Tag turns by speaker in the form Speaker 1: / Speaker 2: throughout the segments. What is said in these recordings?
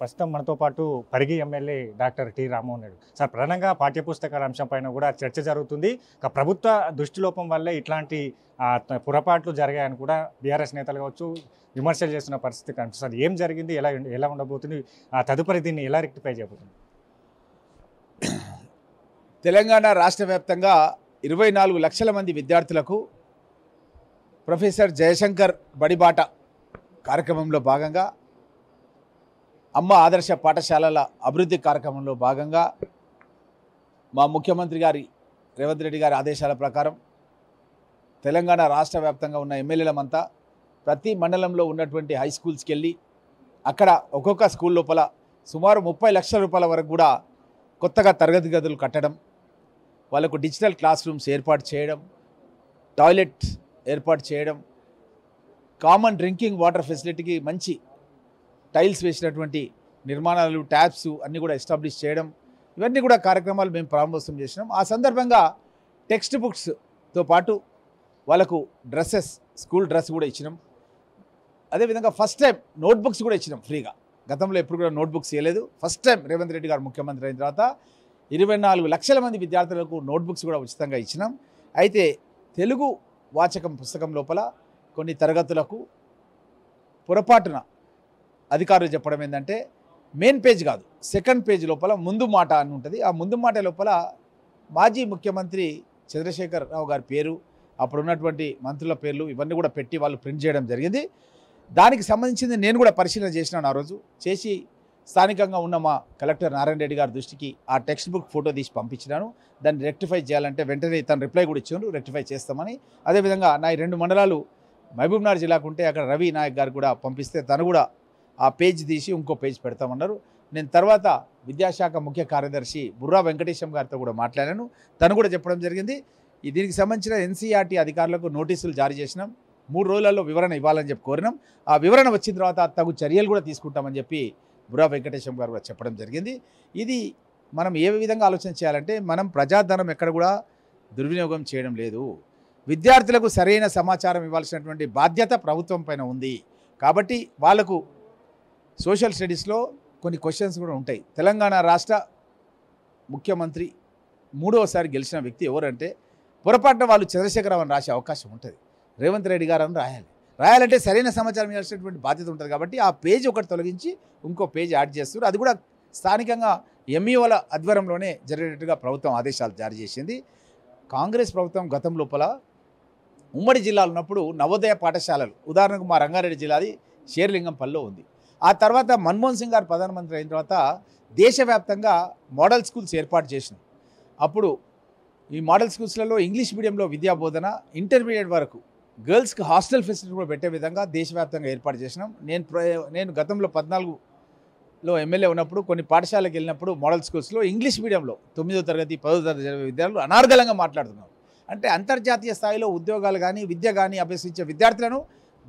Speaker 1: ప్రస్తుతం మనతో పాటు Parigi MLA doctor T Rammohan Reddy sir. ప్రధానంగా పాఠ్యపుస్తకాల అంశంపైన కూడా చర్చ జరుగుతుంది. ప్రభుత్వ దృష్టిలోపం వల్లే ఇట్లాంటి పొరపాట్లు జరిగాయని కూడా బీఆర్ఎస్ నేతలు కావచ్చు విమర్శలు చేస్తున్న పరిస్థితి కనిపిస్తుంది. ఏం జరిగింది, ఎలా ఉండబోతుంది, తదుపరి దీన్ని ఎలా రెక్టిఫై చేయబోతుంది?
Speaker 2: తెలంగాణ రాష్ట్ర వ్యాప్తంగా 24 లక్షల మంది విద్యార్థులకు ప్రొఫెసర్ జయశంకర్ బడిబాట కార్యక్రమంలో భాగంగా, అమ్మ ఆదర్శ పాఠశాలల అభివృద్ధి కార్యక్రమంలో భాగంగా మా ముఖ్యమంత్రి గారి రేవంత్ రెడ్డి గారి ఆదేశాల ప్రకారం తెలంగాణ రాష్ట్ర వ్యాప్తంగా ఉన్న ఎమ్మెల్యేలమంతా ప్రతి మండలంలో ఉన్నటువంటి హై స్కూల్స్కి వెళ్ళి అక్కడ ఒక్కొక్క స్కూల్ లోపల సుమారు 30 లక్షల రూపాయల వరకు కూడా కొత్తగా తరగతి గదులు కట్టడం, వాళ్ళకు డిజిటల్ క్లాస్ రూమ్స్ ఏర్పాటు చేయడం, టాయిలెట్స్ ఏర్పాటు చేయడం, కామన్ డ్రింకింగ్ వాటర్ ఫెసిలిటీకి మంచి టైల్స్ వేసినటువంటి నిర్మాణాలు, ట్యాప్స్ అన్నీ కూడా ఎస్టాబ్లిష్ చేయడం, ఇవన్నీ కూడా కార్యక్రమాలు మేము ప్రారంభోత్సవం చేసినాం. ఆ సందర్భంగా టెక్స్ట్ బుక్స్తో పాటు వాళ్ళకు డ్రెస్సెస్, స్కూల్ డ్రెస్ కూడా ఇచ్చినాం. అదేవిధంగా ఫస్ట్ టైం నోట్బుక్స్ కూడా ఇచ్చినాం ఫ్రీగా. గతంలో ఎప్పుడు కూడా నోట్బుక్స్ ఇవ్వలేదు. ఫస్ట్ టైం రేవంత్ రెడ్డి గారు ముఖ్యమంత్రి అయిన తర్వాత 24 లక్షల మంది విద్యార్థులకు నోట్బుక్స్ కూడా ఉచితంగా ఇచ్చినాం. అయితే తెలుగు వాచకం పుస్తకం లోపల కొన్ని తరగతులకు పొరపాటున అధికారులు చెప్పడం ఏంటంటే మెయిన్ పేజ్ కాదు, సెకండ్ పేజ్ లోపల ముందు మాట అని ఉంటుంది. ఆ ముందు మాట లోపల మాజీ ముఖ్యమంత్రి చంద్రశేఖర్ రావు గారి పేరు, అప్పుడు ఉన్నటువంటి మంత్రుల పేర్లు ఇవన్నీ కూడా పెట్టి వాళ్ళు ప్రింట్ చేయడం జరిగింది. దానికి సంబంధించింది నేను కూడా పరిశీలన చేసినాను. ఆ రోజు చేసి స్థానికంగా ఉన్న మా కలెక్టర్ నారాయణ రెడ్డి గారి దృష్టికి ఆ టెక్స్ట్ బుక్ ఫోటో తీసి పంపించినాను. దాన్ని రెక్టిఫై చేయాలంటే వెంటనే తను రిప్లై కూడా ఇచ్చాను, రెక్టిఫై చేస్తామని. అదేవిధంగా నా 2 మండలాలు మహబూబ్నగర్ జిల్లాకు ఉంటే అక్కడ రవి నాయక్ గారు కూడా పంపిస్తే తను కూడా ఆ పేజ్ తీసి ఇంకో పేజ్ పెడతామన్నారు. నేను తర్వాత విద్యాశాఖ ముఖ్య కార్యదర్శి బుర్రా వెంకటేశం గారితో కూడా మాట్లాడాను. తను కూడా చెప్పడం జరిగింది. దీనికి సంబంధించిన ఎన్సీఆర్టీ అధికారులకు నోటీసులు జారీ చేసినాం. 3 రోజులలో వివరణ ఇవ్వాలని చెప్పి కోరినాం. ఆ వివరణ వచ్చిన తర్వాత తగు చర్యలు కూడా తీసుకుంటామని చెప్పి బుర్రా వెంకటేశం గారు కూడా చెప్పడం జరిగింది. ఇది మనం ఏ విధంగా ఆలోచన చేయాలంటే, మనం ప్రజాధనం ఎక్కడ కూడా దుర్వినియోగం చేయడం లేదు. విద్యార్థులకు సరైన సమాచారం ఇవ్వాల్సినటువంటి బాధ్యత ప్రభుత్వం పైన ఉంది. కాబట్టి వాళ్ళకు సోషల్ స్టడీస్లో కొన్ని క్వశ్చన్స్ కూడా ఉంటాయి. తెలంగాణ రాష్ట్ర ముఖ్యమంత్రి 3వసారి గెలిచిన వ్యక్తి ఎవరంటే పొరపాటున వాళ్ళు చంద్రశేఖరరావు అని రాసే అవకాశం ఉంటుంది. రేవంత్ రెడ్డి గారు అని రాయాలంటే సరైన సమాచారం ఇవ్వాల్సినటువంటి బాధ్యత ఉంటుంది. కాబట్టి ఆ పేజ్ ఒకటి తొలగించి ఇంకో పేజ్ యాడ్ చేస్తారు. అది కూడా స్థానికంగా ఎంఈఓల ఆధ్వర్యంలోనే జరిగేటట్టుగా ప్రభుత్వం ఆదేశాలు జారీ చేసింది. కాంగ్రెస్ ప్రభుత్వం గతం లోపల ఉమ్మడి జిల్లాలు ఉన్నప్పుడు నవోదయ పాఠశాలలు, ఉదాహరణకు మా రంగారెడ్డి జిల్లాది షేర్లింగంపల్లిలో ఉంది. ఆ తర్వాత మన్మోహన్ సింగ్ గారు ప్రధానమంత్రి అయిన తర్వాత దేశవ్యాప్తంగా మోడల్ స్కూల్స్ ఏర్పాటు చేసినాం. అప్పుడు ఈ మోడల్ స్కూల్స్లలో ఇంగ్లీష్ మీడియంలో విద్యా బోధన, ఇంటర్మీడియట్ వరకు గర్ల్స్కి హాస్టల్ ఫెసిలిటీ కూడా పెట్టే విధంగా దేశవ్యాప్తంగా ఏర్పాటు చేసినాం. నేను గతంలో 14లో ఎమ్మెల్యే ఉన్నప్పుడు కొన్ని పాఠశాలకు వెళ్ళినప్పుడు మోడల్ స్కూల్స్లో ఇంగ్లీష్ మీడియంలో 9వ తరగతి 10వ తరగతి చదివే విద్యార్థులు అనార్గళంగా మాట్లాడుతున్నారు. అంటే అంతర్జాతీయ స్థాయిలో ఉద్యోగాలు కానీ విద్య కానీ అభ్యసించే విద్యార్థులను,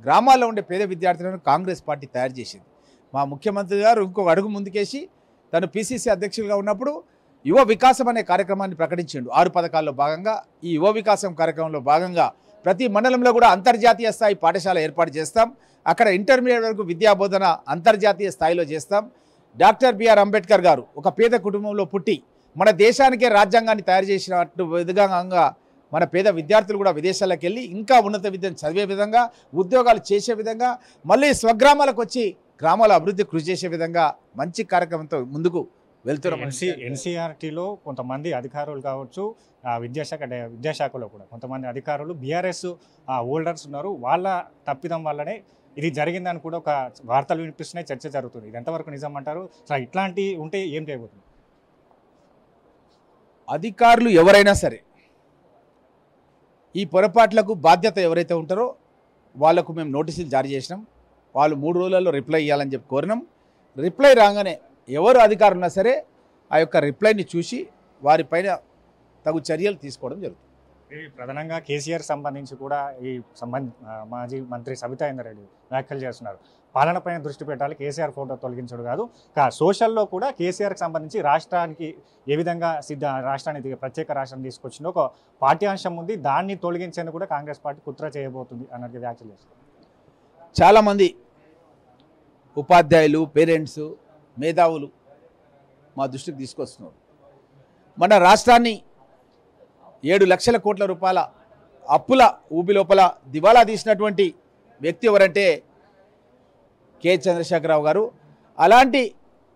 Speaker 2: గ్రామాల్లో ఉండే పేద విద్యార్థులను కాంగ్రెస్ పార్టీ తయారు చేసింది. మా ముఖ్యమంత్రి గారు ఇంకొక అడుగు ముందుకేసి తను పిసిసి అధ్యక్షులుగా ఉన్నప్పుడు యువ వికాసం అనే కార్యక్రమాన్ని ప్రకటించిండు. 6 పథకాల్లో భాగంగా ఈ యువ వికాసం కార్యక్రమంలో భాగంగా ప్రతి మండలంలో కూడా అంతర్జాతీయ స్థాయి పాఠశాల ఏర్పాటు చేస్తాం. అక్కడ ఇంటర్మీడియట్ వరకు విద్యా బోధన అంతర్జాతీయ స్థాయిలో చేస్తాం. డాక్టర్ బిఆర్ అంబేద్కర్ గారు ఒక పేద కుటుంబంలో పుట్టి మన దేశానికే రాజ్యాంగాన్ని తయారు చేసినట్టు విధంగా మన పేద విద్యార్థులు కూడా విదేశాలకు వెళ్ళి ఇంకా ఉన్నత విద్యను చదివే విధంగా, ఉద్యోగాలు చేసే విధంగా, మళ్ళీ స్వగ్రామాలకు వచ్చి గ్రామాల అభివృద్ధి కృషి చేసే విధంగా మంచి కార్యక్రమంతో ముందుకు వెళ్తున్నాం.
Speaker 1: ఎన్సీఆర్టీలో కొంతమంది అధికారులు కావచ్చు, విద్యాశాఖలో కూడా కొంతమంది అధికారులు బీఆర్ఎస్ హోల్డర్స్ ఉన్నారు. వాళ్ళ తప్పిదం వల్లనే ఇది జరిగిందని కూడా ఒక వార్తలు వినిపిస్తున్నాయి, చర్చ జరుగుతుంది. ఇది ఎంతవరకు నిజం అంటారు? ఇట్లాంటి ఉంటే ఏం చేయబోతుంది?
Speaker 2: అధికారులు ఎవరైనా సరే ఈ పొరపాట్లకు బాధ్యత ఎవరైతే ఉంటారో వాళ్లకు మేము నోటీసులు జారీ చేసినాం. వాళ్ళు 3 రోజులలో రిప్లై ఇవ్వాలని చెప్పి కోరినాం. రిప్లై రాగానే ఎవరు అధికారులు ఉన్నా సరే ఆ యొక్క రిప్లైని చూసి వారిపైన తగు చర్యలు తీసుకోవడం జరుగుతుంది.
Speaker 1: ప్రధానంగా కేసీఆర్ సంబంధించి కూడా ఈ మాజీ మంత్రి సబితా ఇంద్రారెడ్డి వ్యాఖ్యలు చేస్తున్నారు. పాలనపైన దృష్టి పెట్టాలి, కేసీఆర్ ఫోటో తొలగించడు కాదు. సోషల్లో కూడా కేసీఆర్కి సంబంధించి రాష్ట్రానికి ఏ విధంగా రాష్ట్రానికి ప్రత్యేక రాష్ట్రం తీసుకొచ్చిందో ఒక పాఠ్యాంశం ఉంది. దాన్ని తొలగించేందుకు కూడా కాంగ్రెస్ పార్టీ కుట్ర చేయబోతుంది అన్నట్టు వ్యాఖ్యలు చేస్తారు.
Speaker 2: చాలామంది ఉపాధ్యాయులు, పేరెంట్స్ మేధావులు మా దృష్టికి తీసుకొస్తున్నారు. మన రాష్ట్రాన్ని 7 లక్షల కోట్ల రూపాయల అప్పుల ఊబి లోపల దివాలా తీసినటువంటి వ్యక్తి ఎవరంటే కె చంద్రశేఖరరావు గారు. అలాంటి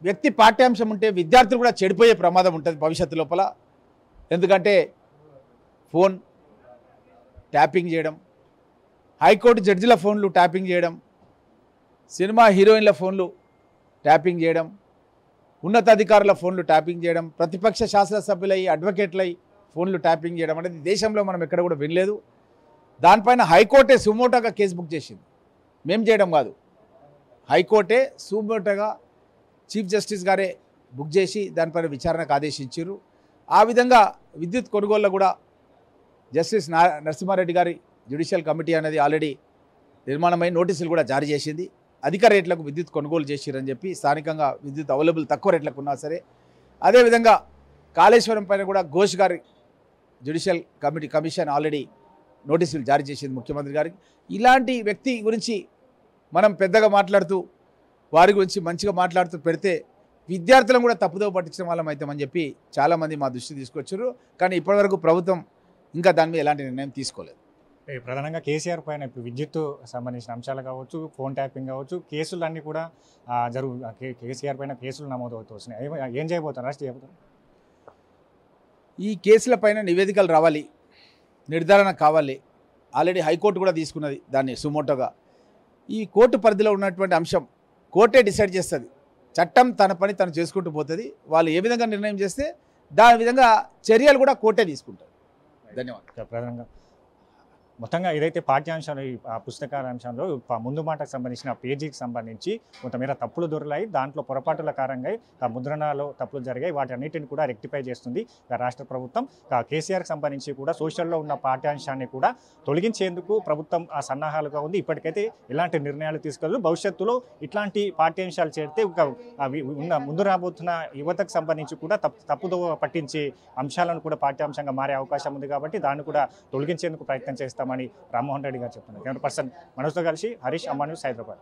Speaker 2: వ్యక్తి పాఠ్యాంశం ఉంటే విద్యార్థులు కూడా చెడిపోయే ప్రమాదం ఉంటుంది భవిష్యత్తు లోపల. ఎందుకంటే ఫోన్ ట్యాపింగ్ చేయడం, హైకోర్టు జడ్జిల ఫోన్లు ట్యాపింగ్ చేయడం, సినిమా హీరోయిన్ల ఫోన్లు ట్యాపింగ్ చేయడం, ఉన్నతాధికారుల ఫోన్లు ట్యాపింగ్ చేయడం, ప్రతిపక్ష శాసనసభ్యులై అడ్వకేట్లై ఫోన్లు ట్యాపింగ్ చేయడం అనేది దేశంలో మనం ఎక్కడ కూడా వినలేదు. దానిపైన హైకోర్టే సుమోటోగా కేసు బుక్ చేసింది. మేం చేయడం కాదు, హైకోర్టే సుమోటోగా చీఫ్ జస్టిస్ గారే బుక్ చేసి దానిపైన విచారణకు ఆదేశించారు. ఆ విధంగా విద్యుత్ కొనుగోళ్ళలో కూడా జస్టిస్ నరసింహారెడ్డి గారి జ్యుడిషియల్ కమిటీ అనేది ఆల్రెడీ నిర్మాణమై నోటీసులు కూడా జారీ చేసింది. అధిక రేట్లకు విద్యుత్ కొనుగోలు చేసిరని చెప్పి, స్థానికంగా విద్యుత్ అవైలబుల్ తక్కువ రేట్లకు ఉన్నా సరే. అదేవిధంగా కాళేశ్వరం పైన కూడా ఘోష్ గారి జ్యుడిషియల్ కమిషన్ ఆల్రెడీ నోటీసులు జారీ చేసింది ముఖ్యమంత్రి గారికి. ఇలాంటి వ్యక్తి గురించి మనం పెద్దగా మాట్లాడుతూ, వారి గురించి మంచిగా మాట్లాడుతూ పెడితే విద్యార్థులను కూడా తప్పుదోవ పట్టించడం వాళ్ళం అవుతామని చెప్పి చాలామంది మా దృష్టి తీసుకొచ్చారు. కానీ ఇప్పటివరకు ప్రభుత్వం ఇంకా దాని మీద ఎలాంటి నిర్ణయం తీసుకోలేదు.
Speaker 1: ప్రధానంగా కేసీఆర్ పైన ఇప్పుడు విద్యుత్ సంబంధించిన అంశాలు కావచ్చు, ఫోన్ ట్యాపింగ్ కావచ్చు, కేసులన్నీ కూడా కేసీఆర్ పైన కేసులు నమోదు అవుతూ వస్తున్నాయి. ఏం చేయబోతున్నారు, అరెస్ట్ చేయబోతున్నారు?
Speaker 2: ఈ కేసుల పైన నివేదికలు రావాలి, నిర్ధారణ కావాలి. ఆల్రెడీ హైకోర్టు కూడా తీసుకున్నది దాన్ని సుమోటోగా. ఈ కోర్టు పరిధిలో ఉన్నటువంటి అంశం కోర్టే డిసైడ్ చేస్తుంది. చట్టం తన పని తను చేసుకుంటూ పోతుంది. వాళ్ళు ఏ విధంగా నిర్ణయం చేస్తే దాని విధంగా చర్యలు కూడా కోర్టే తీసుకుంటారు. ధన్యవాదాలు.
Speaker 1: ప్రధానంగా మొత్తంగా ఏదైతే పాఠ్యాంశాలు పుస్తకాల అంశంలో ముందు మాటకు సంబంధించిన పేజీకి సంబంధించి కొంతమేర తప్పులు దొరలాయి. దాంట్లో పొరపాటుల కారణంగా ముద్రణలో తప్పులు జరిగాయి. వాటి అన్నిటిని కూడా రెక్టిఫై చేస్తుంది రాష్ట్ర ప్రభుత్వం. కేసీఆర్కి సంబంధించి కూడా సోషల్లో ఉన్న పాఠ్యాంశాన్ని కూడా తొలగించేందుకు ప్రభుత్వం సన్నాహాలుగా ఉంది. ఇప్పటికైతే ఇలాంటి నిర్ణయాలు తీసుకోలేదు. భవిష్యత్తులో ఇట్లాంటి పాఠ్యాంశాలు చేరితే ముందు రాబోతున్న యువతకు సంబంధించి కూడా తప్పుదో పట్టించే అంశాలను కూడా పాఠ్యాంశంగా మారే అవకాశం ఉంది. కాబట్టి దాన్ని కూడా తొలగించేందుకు ప్రయత్నం చేస్తామని రామ్మోహన్ రెడ్డి గారు చెప్తున్నారు. కెమెరా పర్సన్ మనోజ్తో కలిసి హరీష్, అమ్మా న్యూస్, హైదరాబాద్.